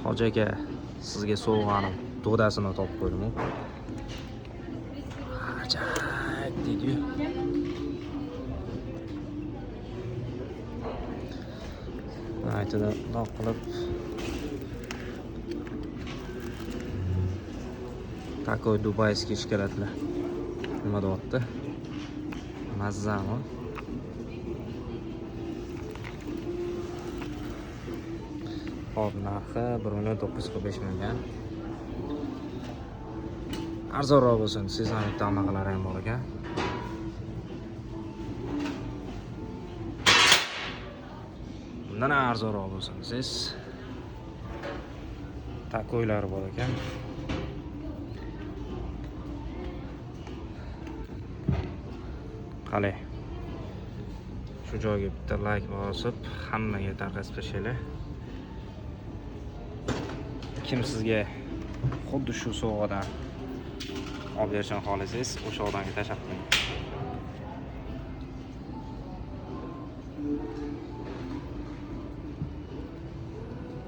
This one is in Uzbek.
Hoji aka, sizga sovg'anim to'dasini topib qo'ydim. Ajoyib deydi-yu. Aytida doq qilib takoy dubayskiy shikolatlar. Nima deyapti? Mazzami? Hop, narxi 1.945 million. Arzonroq bo'lsin, sizdan bitta anaqalar ham bor ekan. Bundan arzonroq bo'lsin, siz takoylar bor ekan. Qalay. Shu joyga bitta like bosib, hammaga tarqatib tashlaylik. Kim sizga xuddi shu sovg'adan olib berishni xohlasangiz, o'sha odamga tashlab qo'ying.